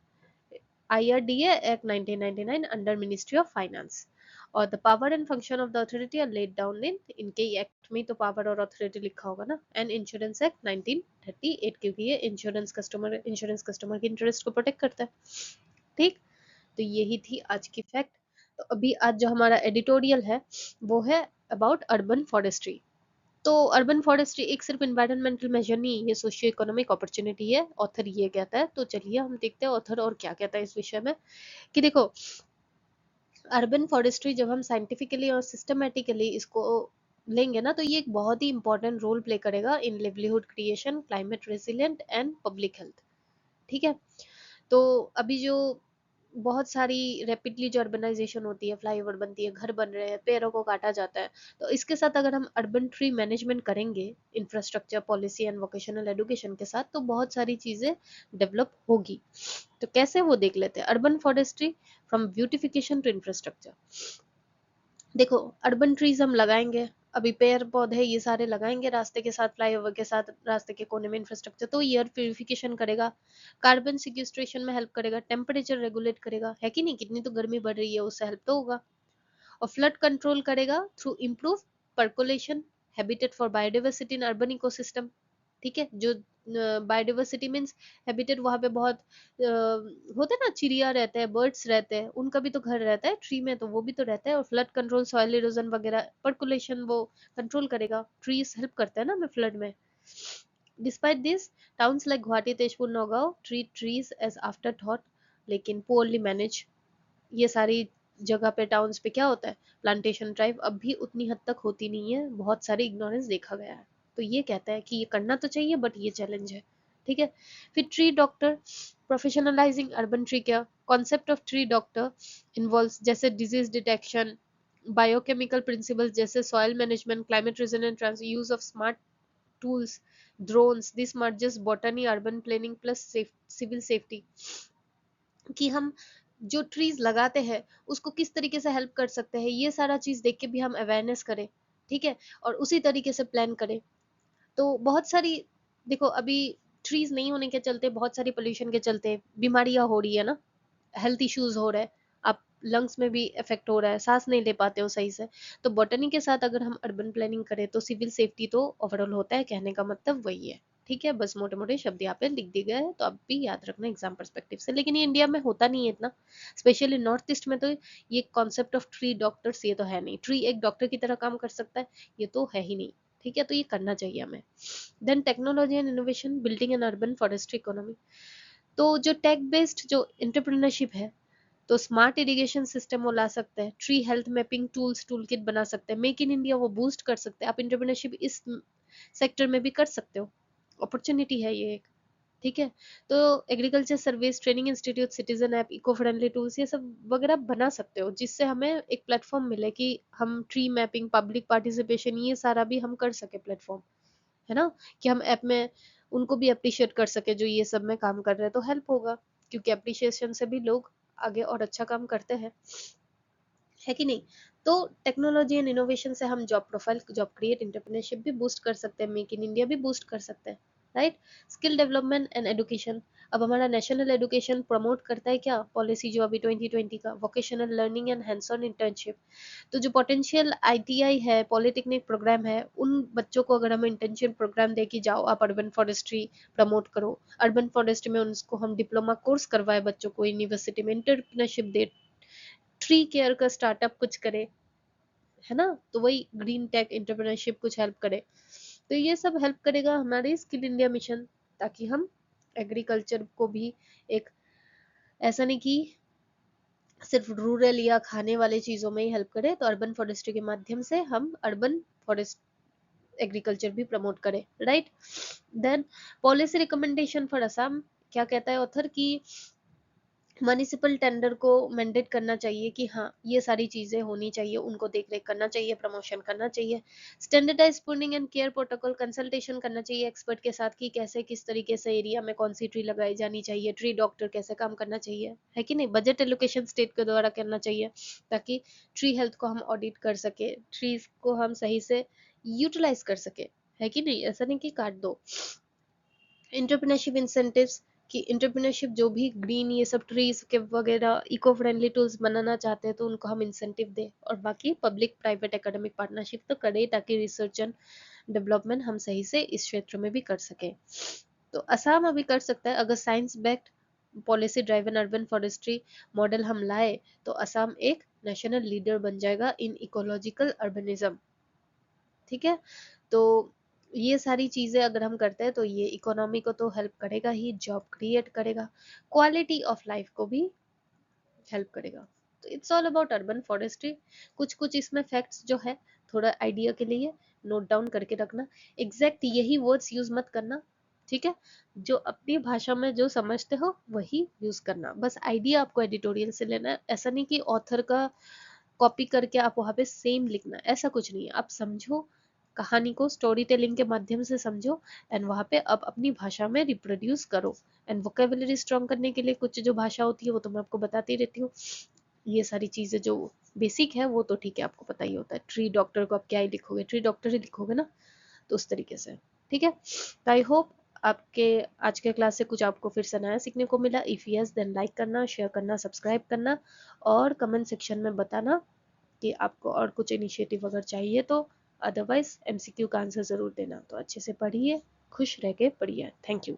IRDA act 1999 under ministry of finance. और the power and function of the authority are laid down in, इनके एक्ट में तो पावर और अथॉरिटी लिखा होगा ना। एंड इंश्योरेंस एक्ट 1938, क्योंकि ये इंश्योरेंस कस्टमर के इंटरेस्ट को प्रोटेक्ट करता है, ठीक। तो यही थी आज की फैक्ट। तो अभी आज जो हमारा एडिटोरियल है वो है अबाउट अर्बन फॉरेस्ट्री। तो अर्बन फॉरेस्ट्री एक सिर्फ इन्वायरमेंटल मेजर नहीं, ये सोशियो इकोनॉमिक अपॉर्चुनिटी है, ऑथर ये कहता है। तो चलिए हम देखते हैं ऑथर और क्या कहता है इस विषय में। कि देखो, अर्बन फॉरेस्ट्री जब हम साइंटिफिकली और सिस्टमेटिकली इसको लेंगे ना, तो ये एक बहुत ही इंपॉर्टेंट रोल प्ले करेगा in livelihood creation, climate resilient and public health. ठीक है। तो अभी जो बहुत सारी रैपिडली जो अर्बनाइजेशन होती है, फ्लाईओवर बनती है, घर बन रहे हैं, पेड़ों को काटा जाता है, तो इसके साथ अगर हम अर्बन ट्री मैनेजमेंट करेंगे infrastructure policy and vocational education के साथ, तो बहुत सारी चीजें डेवलप होगी। तो कैसे, वो देख लेते हैं। Urban forestry from beautification to infrastructure. देखो, अर्बन ट्रीज हम लगाएंगे, अभी पेड़ पौधे ये सारे लगाएंगे रास्ते के साथ, फ्लाईओवर के साथ, रास्ते के कोने में इंफ्रास्ट्रक्चर, तो एयर प्यूरिफिकेशन करेगा, कार्बन सिक्वेस्ट्रेशन में हेल्प करेगा, टेम्परेचर रेगुलेट करेगा, है कि नहीं? कितनी तो गर्मी बढ़ रही है, उससे हेल्प तो होगा। और फ्लड कंट्रोल करेगा through improve percolation, habitat for biodiversity in urban ecosystem. ठीक है। जो बायोडाइवर्सिटी मीन्स हैबिटेट, वहां पे बहुत होते हैं ना, चिड़िया रहते हैं, बर्ड्स रहते हैं, उनका भी तो घर रहता है ट्री में, तो वो भी तो रहता है। और फ्लड कंट्रोल, सॉइल इरोजन वगैरह, पर्कुलेशन वो कंट्रोल करेगा। ट्रीज हेल्प करते हैं ना हमें फ्लड में। Despite this, towns like Guwahati, Tezpur, Nagaon treat trees as afterthought, लेकिन पोअरली मैनेज। ये सारी जगह पे, टाउन्स पे क्या होता है, प्लांटेशन ड्राइव अब भी उतनी हद तक होती नहीं है, बहुत सारी इग्नोरेंस देखा गया है। तो ये कहता है कि ये करना तो चाहिए, बट ये चैलेंज है। ठीक है। फिर tree doctor, professionalising urban tree care. Concept of tree doctor involves जैसे डिजीज डिटेक्शन, बायोकेमिकल प्रिंसिपल्स जैसे soil management, climate resilient trans, use of smart tools, drones. This merges botany, urban planning plus civil safety, कि हम जो trees लगाते हैं उसको किस तरीके से हेल्प कर सकते हैं, ये सारा चीज देख के भी हम अवेयरनेस करें। ठीक है। और उसी तरीके से प्लान करें। तो बहुत सारी, देखो अभी ट्रीज नहीं होने के चलते, बहुत सारी पोल्यूशन के चलते बीमारियां हो रही है ना, हेल्थ इश्यूज हो रहे हैं। आप लंग्स में भी इफेक्ट हो रहा है, सांस नहीं ले पाते हो सही से। तो बॉटनी के साथ अगर हम अर्बन प्लानिंग करें तो सिविल सेफ्टी तो ओवरऑल होता है, कहने का मतलब वही है। ठीक है। बस मोटे मोटे शब्द यहाँ पे लिख दिए गए हैं, तो अब भी याद रखना एग्जाम परस्पेक्टिव से। लेकिन ये इंडिया में होता नहीं है इतना, स्पेशली नॉर्थ ईस्ट में। तो ये कॉन्सेप्ट ऑफ ट्री डॉक्टर्स ये तो है नहीं, ट्री एक डॉक्टर की तरह काम कर सकता है, ये तो है ही नहीं। ठीक है। तो ये करना चाहिए हमें। Then technology and innovation, building an urban forestry economy. तो जो टेक बेस्ड जो एंटरप्रेन्योरशिप है, तो स्मार्ट इरिगेशन सिस्टम वो ला सकते हैं, tree health mapping tools tool kit बना सकते हैं, मेक इन इंडिया वो बूस्ट कर सकते हैं। आप इंटरप्रेन्योरशिप इस सेक्टर में भी कर सकते हो, अपॉर्चुनिटी है ये एक। ठीक है। तो agriculture service, training institute, citizen app, eco friendly tools, ये सब वगैरह बना सकते हो, जिससे हमें एक प्लेटफॉर्म मिले कि हम ट्री मैपिंग, पब्लिक पार्टिसिपेशन, ये सारा भी हम कर सके प्लेटफॉर्म, है ना, कि हम ऐप में उनको भी अप्रिशिएट कर सके जो ये सब में काम कर रहे हैं, तो हेल्प होगा। क्योंकि अप्रिशिएशन से भी लोग आगे और अच्छा काम करते हैं, है कि नहीं? तो टेक्नोलॉजी एंड इनोवेशन से हम job profile, job create, entrepreneurship भी बूस्ट कर सकते हैं, मेक इन इंडिया भी बूस्ट कर सकते हैं। Right. Skill development and education. अब हमारा नेशनल एजुकेशन प्रमोट करता है क्या पॉलिसी, जो अभी 2020 का vocational learning and hands on internship. तो जो पोटेंशियल आईटीआई है, पॉलिटेक्निक प्रोग्राम है, उन बच्चों को अगर हम इंटर्नशिप प्रोग्राम दे कि जाओ आप अर्बन फॉरेस्ट्री प्रमोट करो, अर्बन फॉरेस्ट्री में उनको हम डिप्लोमा कोर्स करवाए, बच्चों को यूनिवर्सिटी में इंटरप्रेन्योरशिप दे, ट्री केयर का स्टार्टअप कुछ करे, है ना, तो वही ग्रीन टेक एंटरप्रेन्योरशिप कुछ हेल्प करे। तो ये सब हेल्प करेगा हमारे स्किल इंडिया मिशन, ताकि हम एग्रीकल्चर को भी एक, ऐसा नहीं कि सिर्फ रूरल या खाने वाले चीजों में ही हेल्प करे, तो अर्बन फॉरेस्ट्री के माध्यम से हम अर्बन फॉरेस्ट एग्रीकल्चर भी प्रमोट करें। Right. Then policy recommendation for Assam, क्या कहता है ऑथर की म्युनिसिपल टेंडर को मैंडेट करना चाहिए कि हाँ ये सारी चीजें होनी चाहिए, उनको देख रेख करना चाहिए, प्रमोशन करना चाहिए। Standardise pruning and care protocol, consultation करना चाहिए एक्सपर्ट के साथ कि कैसे किस तरीके से एरिया में कौन सी ट्री लगाई जानी चाहिए, ट्री डॉक्टर कैसे काम करना चाहिए, है कि नहीं? बजट एलोकेशन स्टेट के द्वारा करना चाहिए, ताकि ट्री हेल्थ को हम ऑडिट कर सके, ट्रीज को हम सही से यूटिलाइज कर सके, है कि नहीं? ऐसा नहीं कि काट दो। एंटरप्रेन्योरशिप इंसेंटिव्स, कि एंटरप्रेन्योरशिप जो भी ग्रीन ये सब ट्रीज के वगैरह इको फ्रेंडली टूल्स बनाना चाहते हैं, तो उनको हम इंसेंटिव दें। और बाकी पब्लिक प्राइवेट एकेडमिक पार्टनरशिप तो करें, ताकि रिसर्च एंड डेवलपमेंट हम सही से इस क्षेत्र में भी कर सके। तो असम अभी कर सकता है, अगर science backed policy driven urban forestry model हम लाए, तो असम एक नेशनल लीडर बन जाएगा इन इकोलॉजिकल अर्बनिज्म। ठीक है। तो ये सारी चीजें अगर हम करते हैं, तो ये इकोनॉमी को तो हेल्प करेगा ही, जॉब क्रिएट करेगा, क्वालिटी ऑफ लाइफ को भी हेल्प करेगा। तो it's all about urban forestry. कुछ कुछ इसमें फैक्ट्स जो है थोड़ा आइडिया के लिए नोट डाउन करके रखना। एग्जैक्ट यही वर्ड्स यूज मत करना, ठीक है? जो अपनी भाषा में जो समझते हो वही यूज करना। बस आइडिया आपको एडिटोरियल से लेना है, ऐसा नहीं कि ऑथर का कॉपी करके आप वहां पे सेम लिखना, ऐसा कुछ नहीं है। आप समझो कहानी को, स्टोरी टेलिंग के माध्यम से समझो, एंड वहां पे अब अपनी भाषा में रिप्रोड्यूस करो। एंड वोकेबुलरी स्ट्रॉन्ग करने के लिए कुछ जो भाषा होती है वो तो मैं आपको बताती रहती हूँ। ये सारी चीजें जो बेसिक है वो तो ठीक है, आपको पता ही होता है। ट्री डॉक्टर को आप क्या ही लिखोगे, ट्री डॉक्टर ही लिखोगे ना, तो उस तरीके से, ठीक है? तो आई होप आपके आज के क्लास से कुछ आपको फिर से नया सीखने को मिला। इफ यस देन लाइक करना, शेयर करना, सब्सक्राइब करना, और कमेंट सेक्शन में बताना कि आपको और कुछ इनिशिएटिव अगर चाहिए तो। अदरवाइज एमसीक्यू का आंसर जरूर देना। तो अच्छे से पढ़िए, खुश रह के पढ़िए। Thank you.